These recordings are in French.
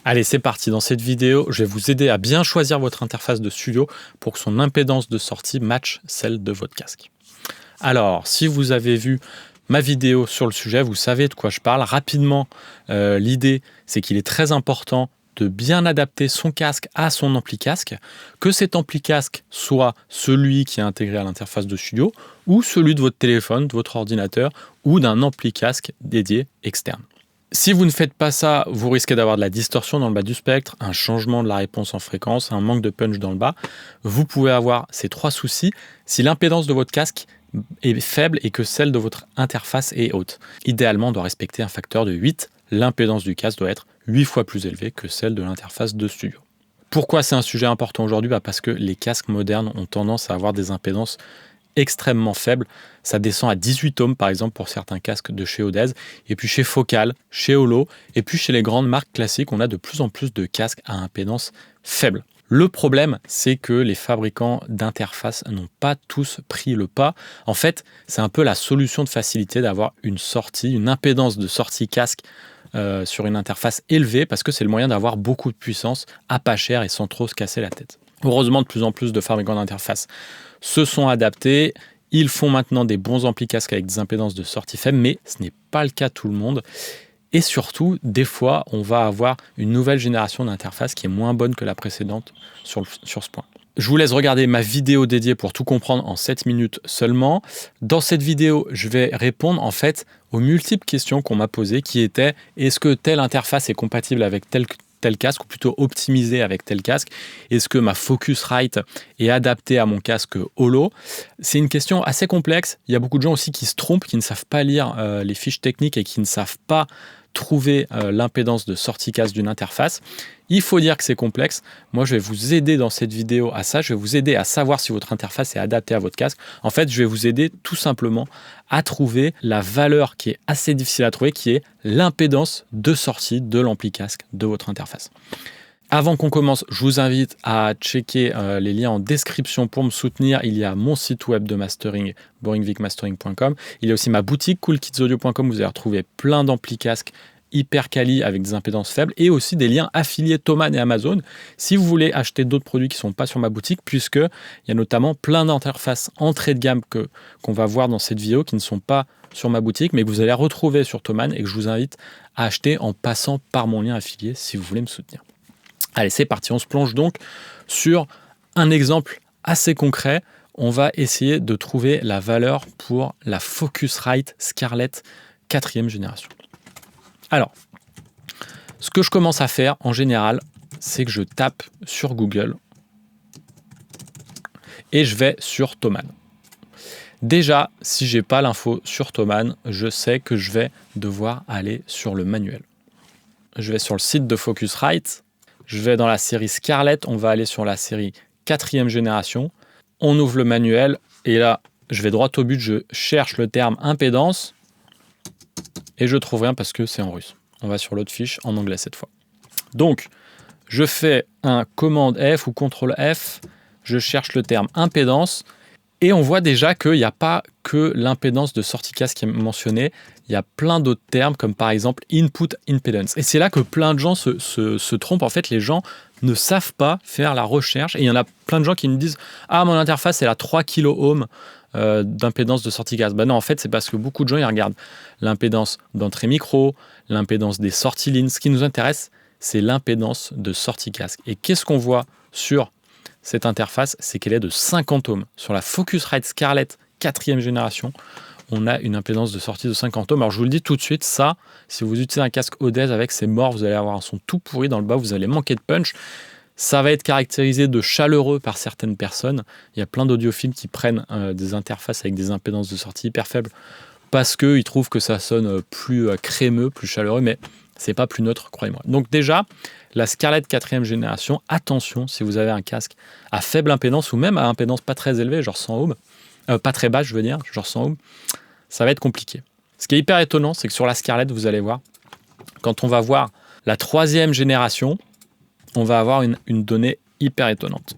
Allez, c'est parti. Dans cette vidéo, je vais vous aider à bien choisir votre interface de studio pour que son impédance de sortie matche celle de votre casque. Alors, si vous avez vu ma vidéo sur le sujet, vous savez de quoi je parle. Rapidement, l'idée, c'est qu'il est très important de bien adapter son casque à son ampli casque, que cet ampli casque soit celui qui est intégré à l'interface de studio ou celui de votre téléphone, de votre ordinateur ou d'un ampli casque dédié externe. Si vous ne faites pas ça, vous risquez d'avoir de la distorsion dans le bas du spectre, un changement de la réponse en fréquence, un manque de punch dans le bas. Vous pouvez avoir ces trois soucis si l'impédance de votre casque est faible et que celle de votre interface est haute. Idéalement, on doit respecter un facteur de 8. L'impédance du casque doit être 8 fois plus élevée que celle de l'interface de studio. Pourquoi c'est un sujet important aujourd'hui ? Parce que les casques modernes ont tendance à avoir des impédances extrêmement faibles. Ça descend à 18 ohms par exemple pour certains casques de chez Audeze, et puis chez Focal, chez Holo, et puis chez les grandes marques classiques, on a de plus en plus de casques à impédance faible. Le problème, c'est que les fabricants d'interfaces n'ont pas tous pris le pas. En fait, c'est un peu la solution de facilité d'avoir une sortie, une impédance de sortie casque sur une interface élevée, parce que c'est le moyen d'avoir beaucoup de puissance à pas cher et sans trop se casser la tête. Heureusement, de plus en plus de fabricants d'interfaces se sont adaptés. Ils font maintenant des bons amplis casques avec des impédances de sortie faibles, mais ce n'est pas le cas de tout le monde. Et surtout, des fois, on va avoir une nouvelle génération d'interfaces qui est moins bonne que la précédente sur ce point. Je vous laisse regarder ma vidéo dédiée pour tout comprendre en 7 minutes seulement. Dans cette vidéo, je vais répondre en fait aux multiples questions qu'on m'a posées qui étaient: est-ce que telle interface est compatible avec tel casque, ou plutôt optimisée avec tel casque? Est-ce que ma Focusrite est adaptée à mon casque Holo? C'est une question assez complexe. Il y a beaucoup de gens aussi qui se trompent, qui ne savent pas lire les fiches techniques et qui ne savent pas trouver l'impédance de sortie casque d'une interface. Il faut dire que c'est complexe. Moi, je vais vous aider dans cette vidéo à ça. Je vais vous aider à savoir si votre interface est adaptée à votre casque. En fait, je vais vous aider tout simplement à trouver la valeur qui est assez difficile à trouver, qui est l'impédance de sortie de l'ampli casque de votre interface. Avant qu'on commence, je vous invite à checker les liens en description pour me soutenir. Il y a mon site web de mastering, boringvicmastering.com. Il y a aussi ma boutique coolkidsaudio.com où vous allez retrouver plein d'amplis casques hyper quali avec des impédances faibles, et aussi des liens affiliés Thomann et Amazon si vous voulez acheter d'autres produits qui ne sont pas sur ma boutique, puisqu'il y a notamment plein d'interfaces entrée de gamme qu'on va voir dans cette vidéo qui ne sont pas sur ma boutique, mais que vous allez retrouver sur Thomann et que je vous invite à acheter en passant par mon lien affilié si vous voulez me soutenir. Allez, c'est parti, on se plonge donc sur un exemple assez concret. On va essayer de trouver la valeur pour la Focusrite Scarlett 4e génération. Alors, ce que je commence à faire en général, c'est que je tape sur Google et je vais sur Thomann. Déjà, si je n'ai pas l'info sur Thomann, je sais que je vais devoir aller sur le manuel. Je vais sur le site de Focusrite. Je vais dans la série Scarlett, on va aller sur la série 4e génération. On ouvre le manuel et là, je vais droit au but, je cherche le terme impédance et je trouve rien parce que c'est en russe. On va sur l'autre fiche, en anglais cette fois. Donc, je fais un commande F ou CTRL F, je cherche le terme impédance et on voit déjà qu'il n'y a pas que l'impédance de sortie casque qui est mentionnée. Il y a plein d'autres termes comme par exemple input impedance. Et c'est là que plein de gens se trompent. En fait, les gens ne savent pas faire la recherche. Et il y en a plein de gens qui me disent « Ah, mon interface, elle a 3 kOhms d'impédance de sortie casque. » Ben non, en fait, c'est parce que beaucoup de gens ils regardent l'impédance d'entrée micro, l'impédance des sorties lignes. Ce qui nous intéresse, c'est l'impédance de sortie casque. Et qu'est-ce qu'on voit sur cette interface? C'est qu'elle est de 50 ohms. Sur la Focusrite Scarlett 4e génération, on a une impédance de sortie de 50 ohms. Alors je vous le dis tout de suite, ça, si vous utilisez un casque Audeze avec, c'est mort, vous allez avoir un son tout pourri dans le bas, vous allez manquer de punch. Ça va être caractérisé de chaleureux par certaines personnes. Il y a plein d'audiophiles qui prennent des interfaces avec des impédances de sortie hyper faibles parce qu'ils trouvent que ça sonne plus crémeux, plus chaleureux, mais c'est pas plus neutre, croyez-moi. Donc déjà, la Scarlett 4e génération, attention, si vous avez un casque à faible impédance ou même à impédance pas très élevée, genre 100 ohms, pas très basse, je veux dire, genre 100 ohms, ça va être compliqué. Ce qui est hyper étonnant, c'est que sur la Scarlett, vous allez voir, quand on va voir la 3e génération, on va avoir une donnée hyper étonnante.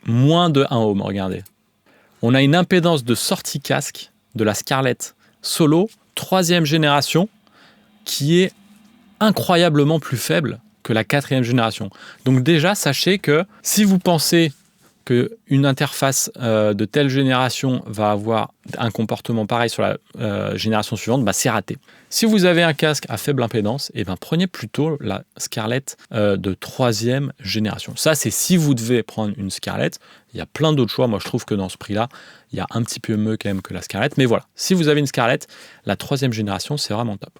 Moins de 1 ohm, regardez. On a une impédance de sortie casque de la Scarlett Solo 3e génération qui est incroyablement plus faible que la 4e génération. Donc déjà, sachez que si vous pensez qu'une interface de telle génération va avoir un comportement pareil sur la génération suivante, c'est raté. Si vous avez un casque à faible impédance, prenez plutôt la Scarlett de 3e génération. Ça, c'est si vous devez prendre une Scarlett. Il y a plein d'autres choix. Moi, je trouve que dans ce prix-là, il y a un petit peu mieux quand même que la Scarlett. Mais voilà, si vous avez une Scarlett, la 3e génération, c'est vraiment top.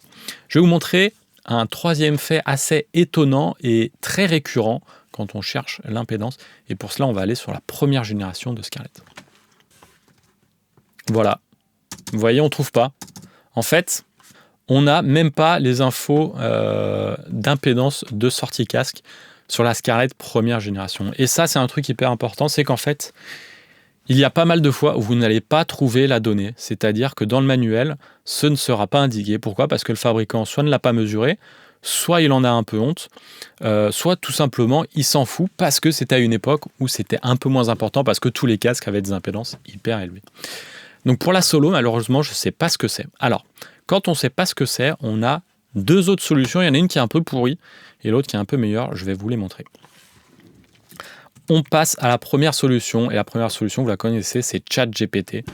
Je vais vous montrer un 3e fait assez étonnant et très récurrent quand on cherche l'impédance. Et pour cela, on va aller sur la 1re génération de Scarlett. Voilà. Vous voyez, on ne trouve pas. En fait, on n'a même pas les infos d'impédance de sortie casque sur la Scarlett 1re génération. Et ça, c'est un truc hyper important, c'est qu'en fait, il y a pas mal de fois où vous n'allez pas trouver la donnée. C'est-à-dire que dans le manuel, ce ne sera pas indiqué. Pourquoi ? Parce que le fabricant soit ne l'a pas mesuré, soit il en a un peu honte, soit tout simplement il s'en fout parce que c'était à une époque où c'était un peu moins important parce que tous les casques avaient des impédances hyper élevées. Donc pour la solo, malheureusement, je ne sais pas ce que c'est. Alors, quand on ne sait pas ce que c'est, on a 2 autres solutions. Il y en a une qui est un peu pourrie et l'autre qui est un peu meilleure. Je vais vous les montrer. On passe à la première solution. Et la première solution, vous la connaissez, c'est ChatGPT.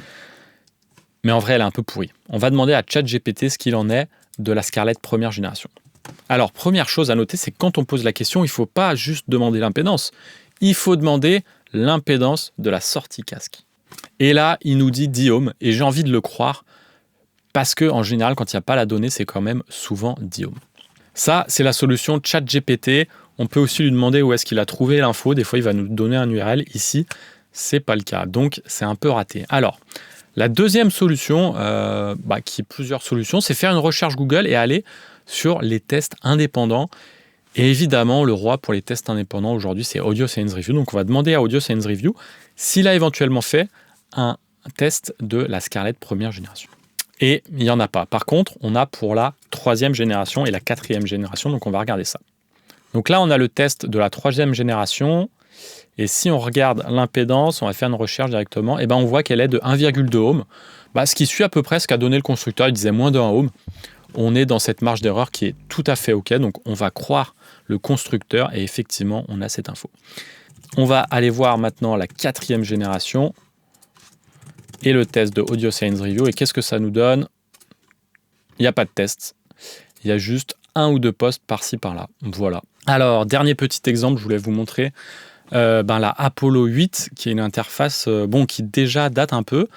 Mais en vrai, elle est un peu pourrie. On va demander à ChatGPT ce qu'il en est de la Scarlett 1re génération. Alors, première chose à noter, c'est que quand on pose la question, il ne faut pas juste demander l'impédance. Il faut demander l'impédance de la sortie casque. Et là, il nous dit 10 ohms. Et j'ai envie de le croire parce qu'en général, quand il n'y a pas la donnée, c'est quand même souvent 10 ohms. Ça, c'est la solution ChatGPT. On peut aussi lui demander où est-ce qu'il a trouvé l'info. Des fois, il va nous donner un URL. Ici, ce n'est pas le cas. Donc, c'est un peu raté. Alors, la deuxième solution, qui est plusieurs solutions, c'est faire une recherche Google et aller sur les tests indépendants. Et évidemment, le roi pour les tests indépendants aujourd'hui, c'est Audio Science Review. Donc, on va demander à Audio Science Review s'il a éventuellement fait un test de la Scarlett 1re génération. Et il n'y en a pas. Par contre, on a pour la 3e génération et la 4e génération. Donc, on va regarder ça. Donc là, on a le test de la 3e génération. Et si on regarde l'impédance, on va faire une recherche directement, on voit qu'elle est de 1,2 ohm. Ce qui suit à peu près ce qu'a donné le constructeur. Il disait moins de 1 ohm. On est dans cette marge d'erreur qui est tout à fait OK. Donc, on va croire le constructeur et effectivement, on a cette info. On va aller voir maintenant la 4e génération et le test de Audio Science Review. Et qu'est-ce que ça nous donne ? Il n'y a pas de test. Il y a juste 1 ou 2 posts par-ci, par-là. Voilà. Alors, dernier petit exemple, je voulais vous montrer la Apollo 8, qui est une interface qui déjà date un peu,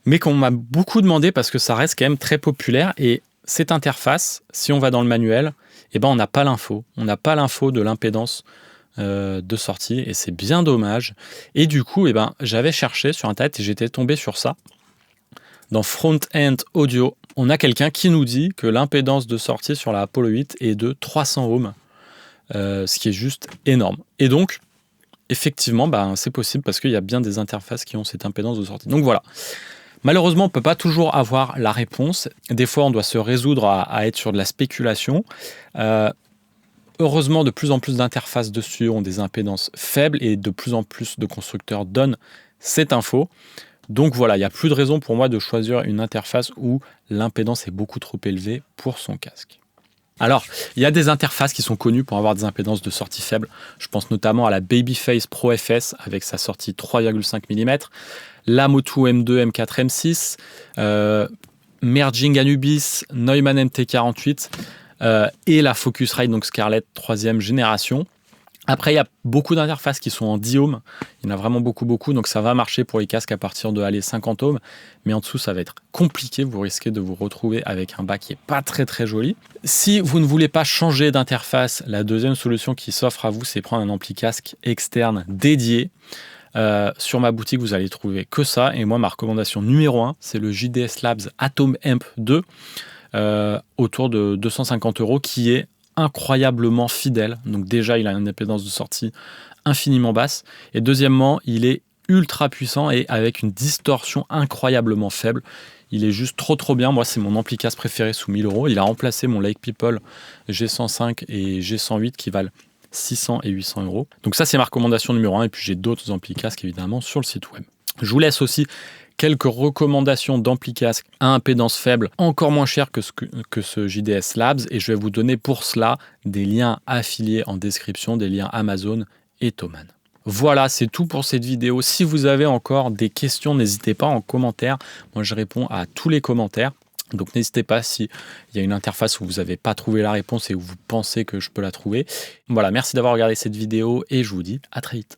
mais qu'on m'a beaucoup demandé parce que ça reste quand même très populaire. Et cette interface, si on va dans le manuel, on n'a pas l'info. On n'a pas l'info de l'impédance de sortie et c'est bien dommage. Et du coup, j'avais cherché sur Internet et j'étais tombé sur ça. Dans Front-End Audio, on a quelqu'un qui nous dit que l'impédance de sortie sur la Apollo 8 est de 300 ohms, ce qui est juste énorme. Et donc, effectivement, c'est possible parce qu'il y a bien des interfaces qui ont cette impédance de sortie. Donc voilà. Malheureusement, on ne peut pas toujours avoir la réponse. Des fois, on doit se résoudre à être sur de la spéculation. Heureusement, de plus en plus d'interfaces dessus ont des impédances faibles et de plus en plus de constructeurs donnent cette info. Donc voilà, il n'y a plus de raison pour moi de choisir une interface où l'impédance est beaucoup trop élevée pour son casque. Alors, il y a des interfaces qui sont connues pour avoir des impédances de sortie faibles. Je pense notamment à la Babyface Pro FS avec sa sortie 3,5 mm, la Motu M2, M4, M6, Merging Anubis, Neumann MT48 et la Focusrite, donc Scarlett 3e génération. Après, il y a beaucoup d'interfaces qui sont en 10 ohms. Il y en a vraiment beaucoup, donc ça va marcher pour les casques à partir de 50 ohms. Mais en dessous, ça va être compliqué. Vous risquez de vous retrouver avec un bas qui n'est pas très, très joli. Si vous ne voulez pas changer d'interface, la deuxième solution qui s'offre à vous, c'est prendre un ampli casque externe dédié. Sur ma boutique, vous allez trouver que ça. Et moi, ma recommandation numéro 1, c'est le JDS Labs Atom Amp 2, autour de 250 €, qui est incroyablement fidèle. Donc déjà, il a une impédance de sortie infiniment basse. Et deuxièmement, il est ultra puissant et avec une distorsion incroyablement faible. Il est juste trop bien. Moi, c'est mon ampli casque préféré sous 1000 €. Il a remplacé mon Lake People G105 et G108 qui valent 600 et 800 €. Donc ça, c'est ma recommandation numéro 1. Et puis, j'ai d'autres amplis casques, évidemment, sur le site web. Je vous laisse aussi quelques recommandations d'ampli casque à impédance faible, encore moins cher que ce JDS Labs, et je vais vous donner pour cela des liens affiliés en description, des liens Amazon et Thomann. Voilà, c'est tout pour cette vidéo. Si vous avez encore des questions, n'hésitez pas en commentaire. Moi, je réponds à tous les commentaires. Donc n'hésitez pas s'il y a une interface où vous n'avez pas trouvé la réponse et où vous pensez que je peux la trouver. Voilà, merci d'avoir regardé cette vidéo et je vous dis à très vite.